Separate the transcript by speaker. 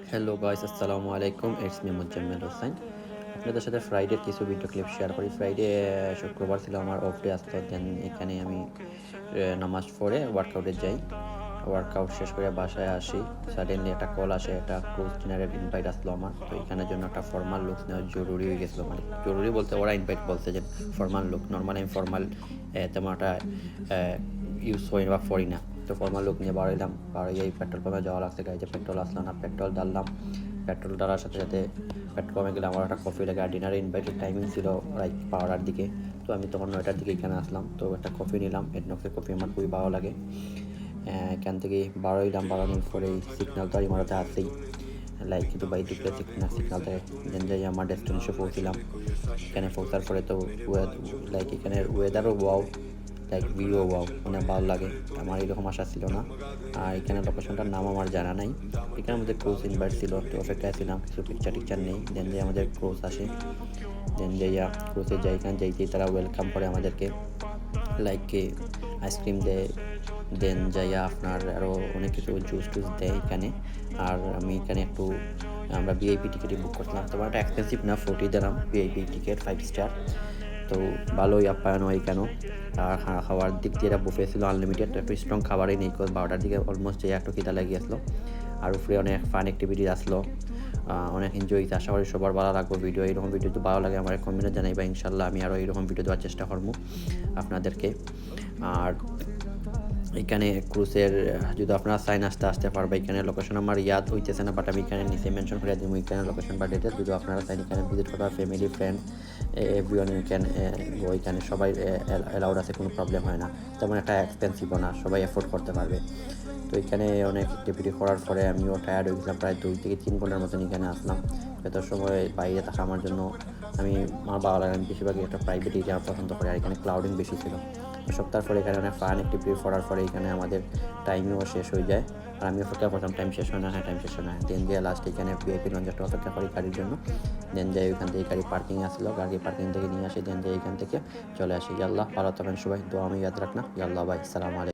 Speaker 1: Hello guys, আসসালামু আলাইকুম। It's me Muzammel Hossain. আপনাদের সাথে ফ্রাইডের কিছু ভিডিও ক্লিপ শেয়ার করি। ফ্রাইডে শুক্রবার ছিল, আমার অফ ডে আসতো। দেন এখানে আমি নামাজ পড়ে ওয়ার্কআউটে যাই। ওয়ার্কআউট শেষ করে বাসায় আসি। সাডেনলি একটা কল আসে, একটা ক্লোজ ডিনারের ইনভাইট আসলো আমার। তো এখানের জন্য একটা ফর্মাল লুক নেওয়া জরুরি হয়ে গেছিলো। মানে জরুরি বলতে ওরা ইনভাইট বলছে যে ফর্মাল লুক। নর্মাল আমি ফর্মাল তেমন একটা ইউজ করি বা পড়ি না। তো ফর্মাল লুক নিয়ে বাড়াইলাম। বাড়িয়ে পেট্রোল পাম্পে যাওয়া লাগছে, গাড়িতে পেট্রোল আসলো না। পেট্রোল ডাললাম। পেট্রোল ডালার সাথে সাথে পেট্রোল পাম্পে গেলে আমার একটা কফি লাগে। আর ডিনারের ইনভাইটের টাইমিং ছিল রাইট 12টার দিকে। তো আমি তখন 9টার দিকে এখানে আসলাম। তো একটা কফি নিলাম। এডনক্সের কফি আমার খুবই ভালো লাগে। এখান থেকে বারোইলাম। বাড়ানোর পরে সিগন্যাল তো আর ইমারতে আসেই, লাইক দুবাই ঢুকলে সিগন্যাল দেয়। দেন যাই আমার ডেস্টিনেশনে পৌঁছিলাম। এখানে পৌঁছার পরে তো লাইক এখানের ওয়েদারও ওয়াও, লাইক ভিউ ওয়াও, অনেক ভালো লাগে। আমার এরকম আশা ছিল না। আর এখানে লোকেশনটার নাম আমার জানা নাই। এখানে আমাদের ক্রুজ ইনভাইট ছিল, তো অপেক্ষায় ছিলাম। কিছু পিকচার টিকচার নেই। দেন যে আমাদের ক্রুজ আসে। দেন যাইয়া ক্রুজে যাই, এখানে যাইতেই তারা ওয়েলকাম করে আমাদেরকে, লাইক আইসক্রিম দেয়। দেন যাইয়া আপনার আরও অনেক কিছু জুস টুস দেয় এখানে। আর আমি এখানে একটু আমরা ভিআইপি টিকিটই বুক করছিলাম। তোমার একটা এক্সপেন্সিভ না, 40 দিরহাম ভিআইপি টিকিট, 5 স্টার। তো ভালোই আপ্যায়ন হয় কেন। আর খাওয়ার দিক দিয়ে এটা বুফে ছিল আনলিমিটেড। একটু স্ট্রং খাবারই নেই, 12টার দিকে অলমোস্ট যে একটু খিদা লেগে আসলো। আর উপরে অনেক ফান অ্যাক্টিভিটিস আসলো, অনেক এনজয় হয়েছে। আশা করি সবার ভালো লাগবে ভিডিও। এইরকম ভিডিও যদি ভালো লাগে আমার কমেন্টে জানাইবা। ইনশাল্লাহ আমি আরও এইরকম ভিডিও দেওয়ার চেষ্টা করবো আপনাদেরকে। আর এখানে ক্রুজের যদি আপনারা সাইন আসতে পারবে, এখানে লোকেশন আমার ইয়াদ হইতেছে না, বাট আমি এখানে নিচে মেনশন করে দিব এখানে লোকেশন বা ডিটেলস। যদি আপনারা চাইন এখানে ভিজিট করতে, family friend everyone can go. এখানে সবাই অ্যালাউড আছে, কোনো প্রবলেম হয় না। তেমন একটা এক্সপেন্সিভও না, সবাই অ্যাফোর্ড করতে পারবে। তো এখানে অনেক অ্যাক্টিভিটি করার পরে আমিও টায়ার্ড হয়ে গেছিলাম। প্রায় 2 থেকে 3 ঘন্টার মতন এখানে আসলাম। এত সময় বাইরে থাকা আমার জন্য আমার ভালো লাগে। আমি বেশিরভাগই একটা প্রাইভেট এরিয়া পছন্দ করি। আর এখানে ক্লাউডিং বেশি ছিল। সপ্তাহের পরে এখানে অনেক ফান অ্যাক্টিভিটি করার পরে এখানে আমাদের টাইমও শেষ হয়ে যায়। আর আমি অপেক্ষা করতাম টাইম শেষ হয় না, টাইম শেষ হয় না। দেন দিয়ে লাস্ট এখানে ভিআইপি লঞ্চ একটা অপেক্ষা করি গাড়ির জন্য। দেন যাই ওইখান থেকে গাড়ি পার্কিং আসলো, গাড়ি পার্কিং থেকে নিয়ে আসি। দেন যাই এখান থেকে চলে আসি। ইয়াল্লাহ ভালো থাকবেন সবাই, দোয়া আমি ইয়াদ রাখনা। ইয়াল্লাহ ভাই, সালাম আলাইকুম।